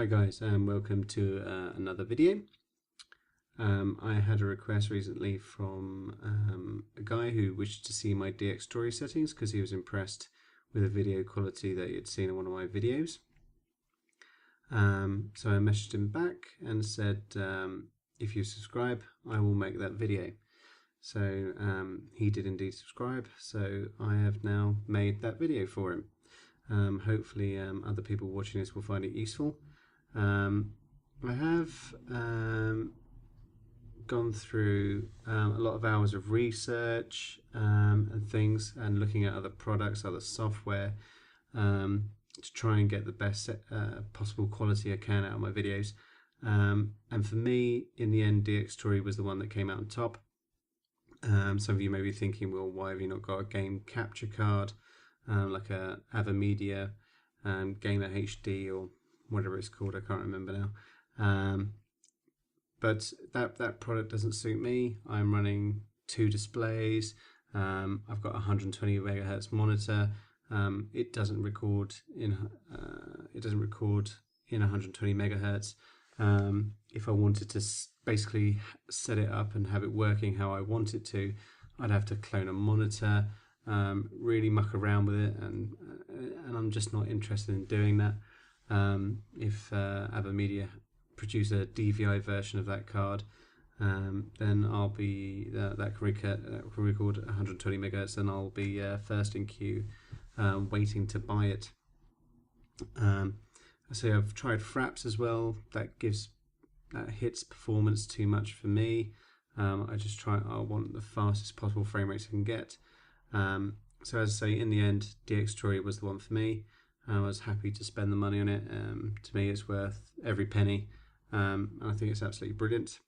Hi guys, and welcome to another video. I had a request recently from a guy who wished to see my Dxtory settings because he was impressed with the video quality that he had seen in one of my videos. So I messaged him back and said, if you subscribe, I will make that video. So he did indeed subscribe, so I have now made that video for him. Hopefully other people watching this will find it useful. I have gone through a lot of hours of research and things, and looking at other products, other software, to try and get the best possible quality I can out of my videos. And for me, in the end, Dxtory was the one that came out on top. Some of you may be thinking, well, why have you not got a game capture card like a AVerMedia Gamer HD or whatever it's called? I can't remember now. But that product doesn't suit me. I'm running 2 displays. I've got a 120 megahertz monitor. It doesn't record in 120 megahertz. If I wanted to basically set it up and have it working how I want it to, I'd have to clone a monitor, really muck around with it, and I'm just not interested in doing that. If AVerMedia produce a DVI version of that card, then I'll be that can record 120 megahertz, and I'll be first in queue, waiting to buy it. So I've tried Fraps as well. That hits performance too much for me. I want the fastest possible frame rates I can get. So as I say, in the end, Dxtory was the one for me. I was happy to spend the money on it. To me, it's worth every penny, and I think it's absolutely brilliant.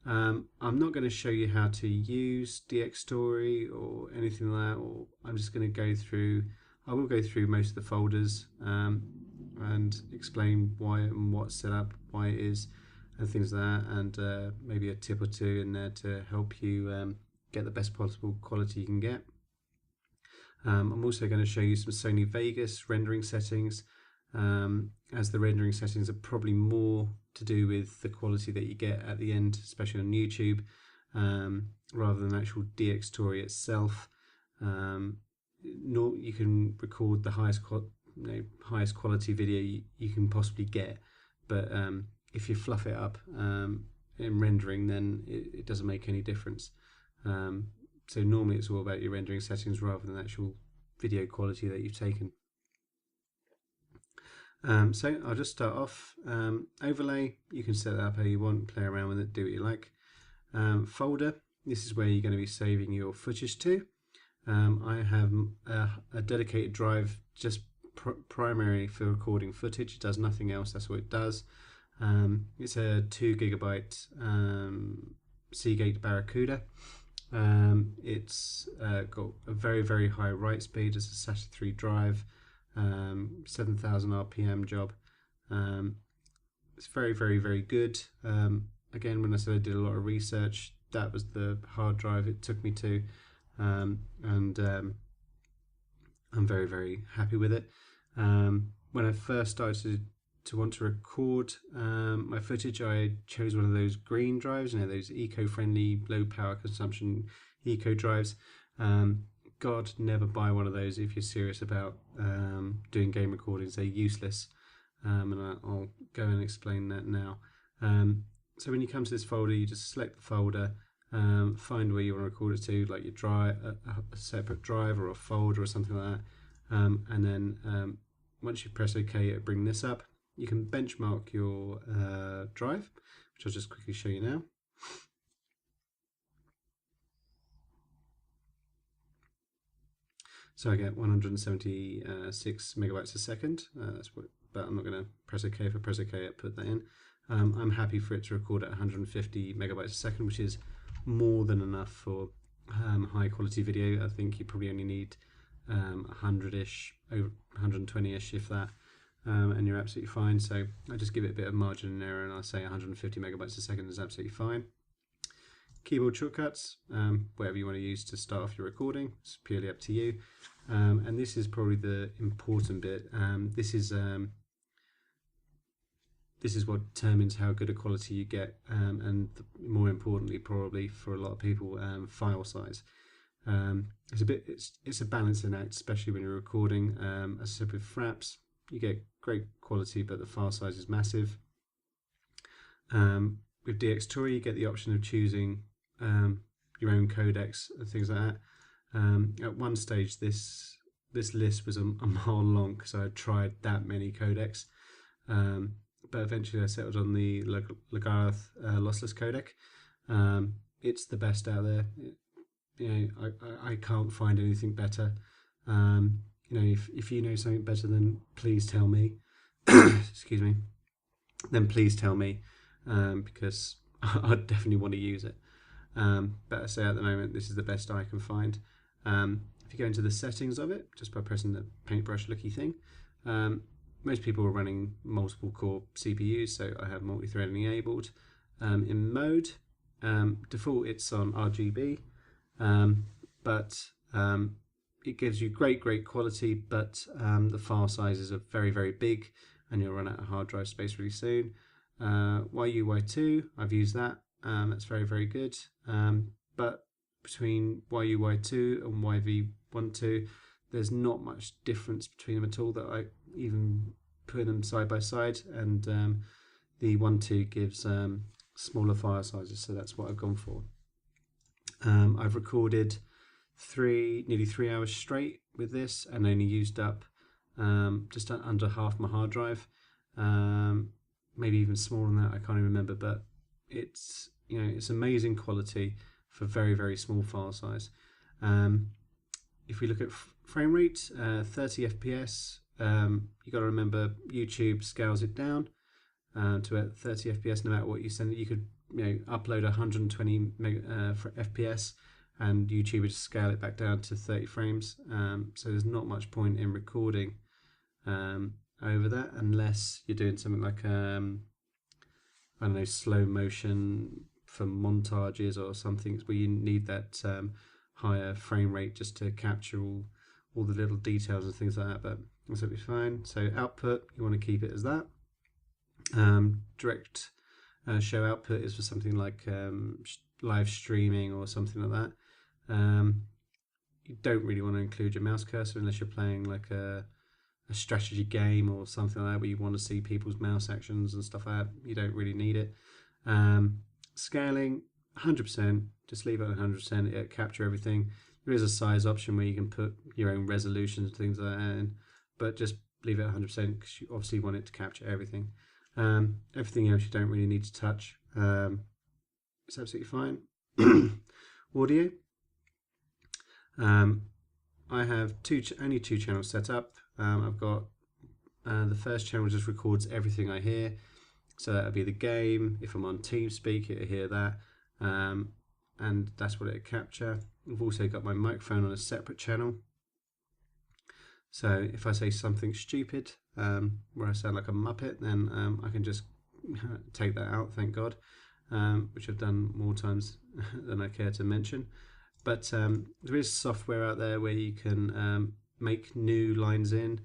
I'm not going to show you how to use Dxtory or anything like that, or I'm just going to go through. I will go through most of the folders and explain why and what's set up, why it is, and things like that, and maybe a tip or two in there to help you get the best possible quality you can get. I'm also going to show you some Sony Vegas rendering settings, as the rendering settings are probably more to do with the quality that you get at the end, especially on YouTube, rather than actual Dxtory itself. You can record the highest quality video you can possibly get, but if you fluff it up in rendering, then it doesn't make any difference. So normally it's all about your rendering settings rather than actual video quality that you've taken. So I'll just start off. Overlay, you can set that up how you want, play around with it, do what you like. Folder, this is where you're going to be saving your footage to. I have a dedicated drive just primarily for recording footage. It does nothing else, that's what it does. It's a 2 gigabyte Seagate Barracuda. It's got a very, very high write speed. It's a SATA 3 drive, 7,000 RPM job. It's very, very, very good. Again, when I said I did a lot of research, that was the hard drive it took me to, and I'm very, very happy with it. When I first started to want to record my footage, I chose one of those green drives, those eco-friendly, low power consumption eco drives. God, never buy one of those if you're serious about doing game recordings. They're useless, and I'll go and explain that now. So when you come to this folder, you just select the folder, find where you want to record it to, like your drive, a separate drive or a folder or something like that, and then once you press OK, it'll bring this up. You can benchmark your drive, which I'll just quickly show you now. So I get 176 megabytes a second. But I'm not going to press OK. If I press OK, I put that in. I'm happy for it to record at 150 megabytes a second, which is more than enough for high quality video. I think you probably only need 100-ish, 120-ish, if that. And you're absolutely fine. So I just give it a bit of margin in error, and I'll say 150 megabytes a second is absolutely fine. Keyboard shortcuts, whatever you want to use to start off your recording, it's purely up to you. And this is probably the important bit. This is this is what determines how good a quality you get, and more importantly, probably for a lot of people, file size. It's a balancing act, especially when you're recording. As I said, with Fraps, you get great quality, but the file size is massive. With Dxtory, you get the option of choosing your own codecs and things like that. At one stage, this list was a mile long because I had tried that many codecs, but eventually I settled on the Lagarth lossless codec. It's the best out there. I can't find anything better. If you know something better, then please tell me. Excuse me. Then please tell me, because I definitely want to use it. But I say at the moment, this is the best I can find. If you go into the settings of it, just by pressing the paintbrush looky thing, most people are running multiple core CPUs, so I have multi-threading enabled. In mode, default it's on RGB, but it gives you great quality, but the file sizes are very big, and you'll run out of hard drive space really soon. YUY2, I've used that. That's very good. But between YUY2 and YV12, there's not much difference between them at all that I even put them side by side, and the 1.2 gives smaller file sizes, so that's what I've gone for. I've recorded nearly 3 hours straight with this, and only used up just under half my hard drive, maybe even smaller than that. I can't even remember, but it's amazing quality for very small file size. If we look at frame rate, 30 FPS, you got to remember YouTube scales it down to 30 FPS no matter what you send it. You could upload 120 FPS, and YouTube would scale it back down to 30 frames. So there's not much point in recording over that, unless you're doing something like I don't know, slow motion for montages or something where you need that higher frame rate just to capture all the little details and things like that, but that's absolutely fine. So output, you want to keep it as that. Direct show output is for something like live streaming or something like that. You don't really want to include your mouse cursor unless you're playing like a strategy game or something like that, where you want to see people's mouse actions and stuff like that. You don't really need it. Scaling 100%, just leave it at 100%. It'll capture everything. There is a size option where you can put your own resolutions and things like that in, but just leave it at 100% because you obviously want it to capture everything. Everything else you don't really need to touch. It's absolutely fine. Audio. I have only two channels set up. I've got the first channel just records everything I hear, so that'll be the game. If I'm on TeamSpeak, it'll hear that, and that's what it'll capture. I've also got my microphone on a separate channel, so if I say something stupid where I sound like a muppet, then I can just take that out, thank God, which I've done more times than I care to mention. But there is software out there where you can make new lines in,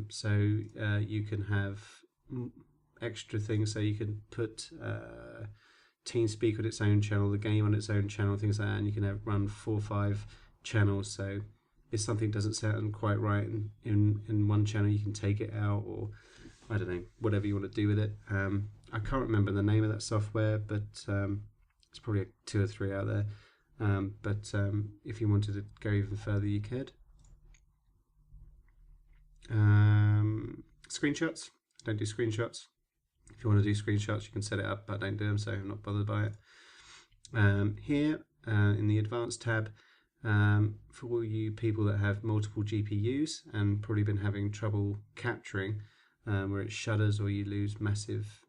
so you can have extra things, so you can put TeamSpeak on its own channel, the game on its own channel, things like that, and you can run 4 or 5 channels. So if something doesn't sound quite right in one channel, you can take it out, or I don't know, whatever you want to do with it. I can't remember the name of that software, but it's probably 2 or 3 out there. But if you wanted to go even further, you could. Screenshots. Don't do screenshots. If you want to do screenshots, you can set it up, but don't do them, so I'm not bothered by it. Here in the advanced tab, for all you people that have multiple GPUs and probably been having trouble capturing, where it shudders or you lose massive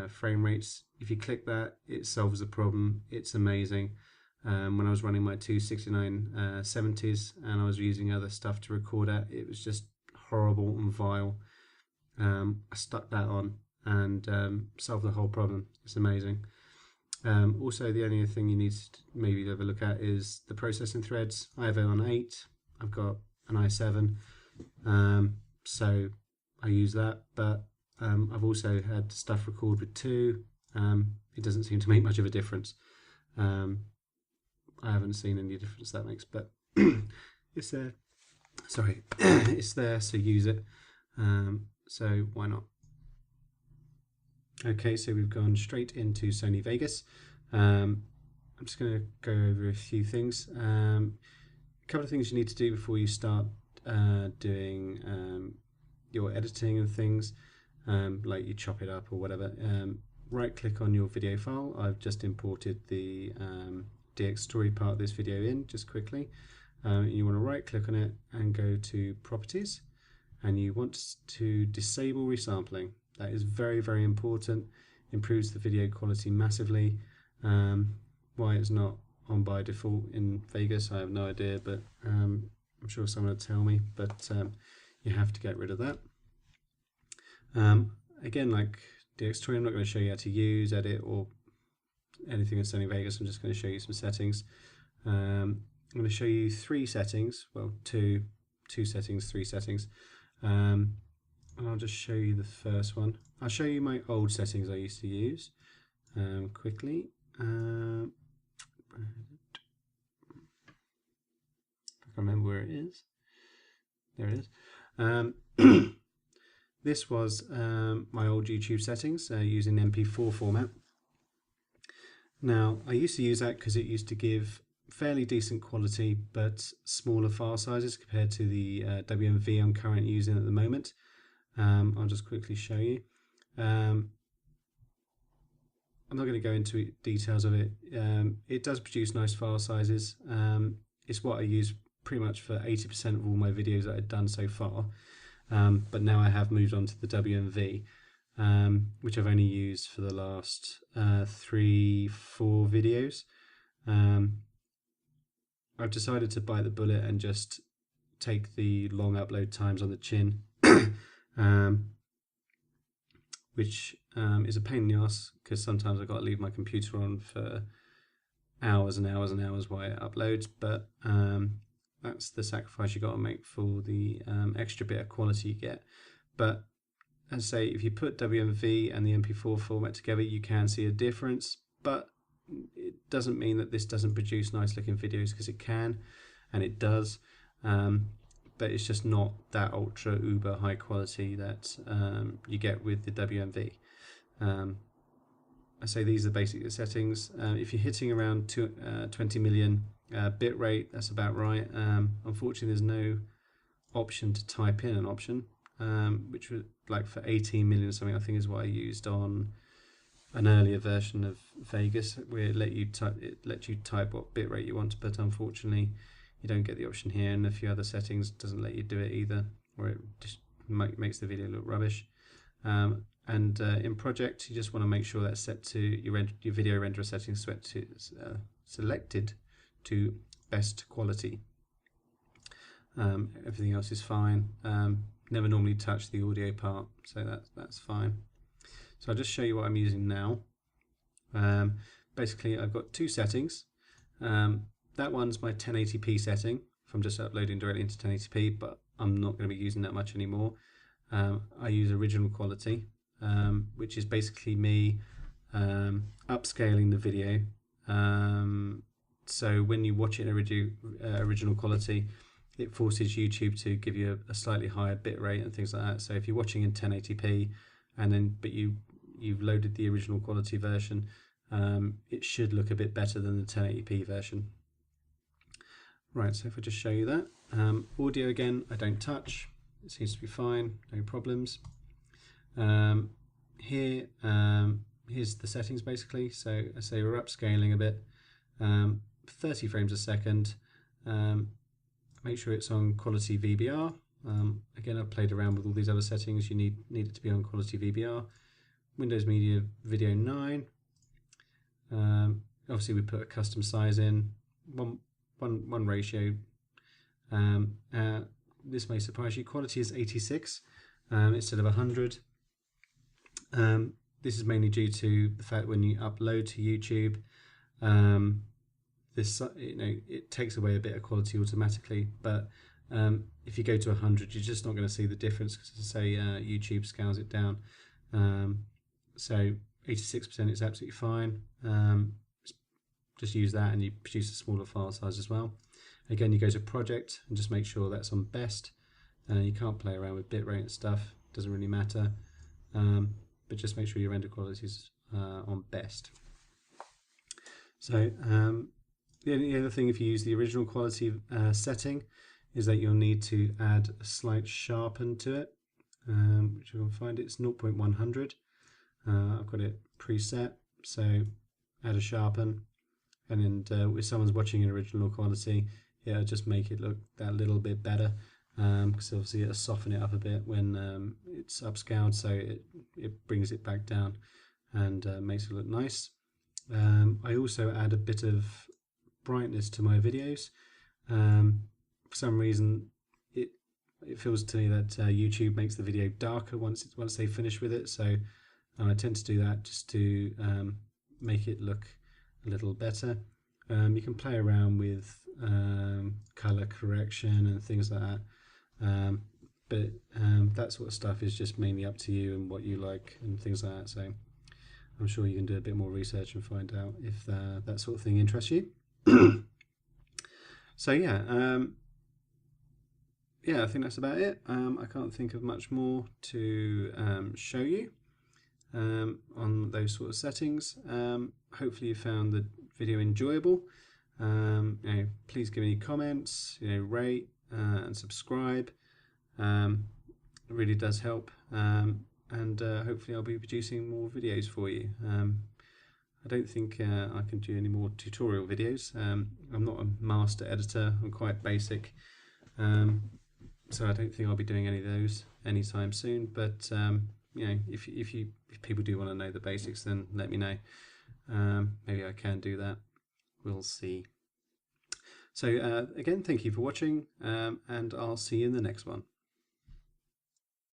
frame rates, if you click that, it solves the problem. It's amazing. When I was running my two 6970s and I was using other stuff to record at, it was just horrible and vile. I stuck that on and solved the whole problem. It's amazing. Also, the only thing you need to maybe have a look at is the processing threads. I have it on 8. I've got an i7, so I use that, but I've also had stuff record with 2. It doesn't seem to make much of a difference. I haven't seen any difference that makes, but it's there. Sorry, it's there, so use it. So why not? Okay, so we've gone straight into Sony Vegas. I'm just going to go over a few things. A couple of things you need to do before you start doing your editing and things, like you chop it up or whatever. Right click on your video file. I've just imported the Dxtory part of this video in just quickly. You want to right click on it and go to properties, and you want to disable resampling. That is very, very important. Improves the video quality massively. Why it's not on by default in Vegas, I have no idea, but I'm sure someone will tell me, but you have to get rid of that. Again, like Dxtory, I'm not going to show you how to use, edit, or anything in Sony Vegas. I'm just going to show you some settings. I'm going to show you 3 settings, well, two settings, 3 settings. And I'll just show you the first one. I'll show you my old settings I used to use quickly. If I can remember where it is. There it is. This was my old YouTube settings using MP4 format. Now, I used to use that because it used to give fairly decent quality but smaller file sizes compared to the WMV I'm currently using at the moment. I'll just quickly show you. I'm not going to go into details of it. It does produce nice file sizes. It's what I use pretty much for 80% of all my videos that I've done so far. But now I have moved on to the WMV, which I've only used for the last 3-4 videos. I've decided to bite the bullet and just take the long upload times on the chin, which is a pain in the ass because sometimes I've got to leave my computer on for hours and hours and hours while it uploads, but that's the sacrifice you got to make for the extra bit of quality you get. But as I say, if you put WMV and the MP4 format together, you can see a difference, but it doesn't mean that this doesn't produce nice looking videos, because it can, and it does, but it's just not that ultra uber high quality that you get with the WMV. I say these are basic settings. If you're hitting around 20 million bit rate, that's about right. Unfortunately, there's no option to type in an option, which was like for 18 million or something, I think is what I used on an earlier version of Vegas, where it lets you type what bit rate you want, but unfortunately you don't get the option here, and a few other settings doesn't let you do it either, or it just makes the video look rubbish. And in project, you just want to make sure that's set to your video renderer settings selected to best quality. Everything else is fine. Never normally touch the audio part, so that's fine. So I'll just show you what I'm using now. Basically, I've got 2 settings. That one's my 1080p setting, if I'm just uploading directly into 1080p, but I'm not going to be using that much anymore. I use original quality, which is basically me upscaling the video. So when you watch it in original quality, it forces YouTube to give you a slightly higher bit rate and things like that. So if you're watching in 1080p but you've loaded the original quality version, it should look a bit better than the 1080p version. Right, so if I just show you that. Audio again, I don't touch. It seems to be fine, no problems. Here's the settings basically. So I say we're upscaling a bit, 30 frames a second. Make sure it's on quality VBR. Again, I've played around with all these other settings. You need it to be on quality VBR. Windows Media Video 9. Obviously, we put a custom size in, one ratio. This may surprise you. Quality is 86 instead of 100. This is mainly due to the fact when you upload to YouTube, it takes away a bit of quality automatically. But if you go to 100, you're just not going to see the difference, because as I say, YouTube scales it down. So 86% is absolutely fine. Just use that and you produce a smaller file size as well. Again, you go to project and just make sure that's on best. You can't play around with bitrate and stuff, doesn't really matter. But just make sure your render quality is on best. So the other thing, if you use the original quality setting, is that you'll need to add a slight sharpen to it, which you'll find it's 0.100. I've got it preset, so add a sharpen, and then if someone's watching in original quality, it'll just make it look that little bit better, because obviously it'll soften it up a bit when it's upscaled, so it brings it back down and makes it look nice. I also add a bit of brightness to my videos. For some reason it feels to me that YouTube makes the video darker once they finish with it, so I tend to do that just to make it look a little better. You can play around with color correction and things like that, but that sort of stuff is just mainly up to you and what you like and things like that, so I'm sure you can do a bit more research and find out if that sort of thing interests you. So yeah, I think that's about it. I can't think of much more to show you on those sort of settings. Hopefully you found the video enjoyable. Please give me comments, rate and subscribe. It really does help, and hopefully I'll be producing more videos for you. I don't think I can do any more tutorial videos. I'm not a master editor, I'm quite basic, so I don't think I'll be doing any of those anytime soon, but if people do want to know the basics, then let me know. Maybe I can do that, we'll see. So again, thank you for watching, and I'll see you in the next one.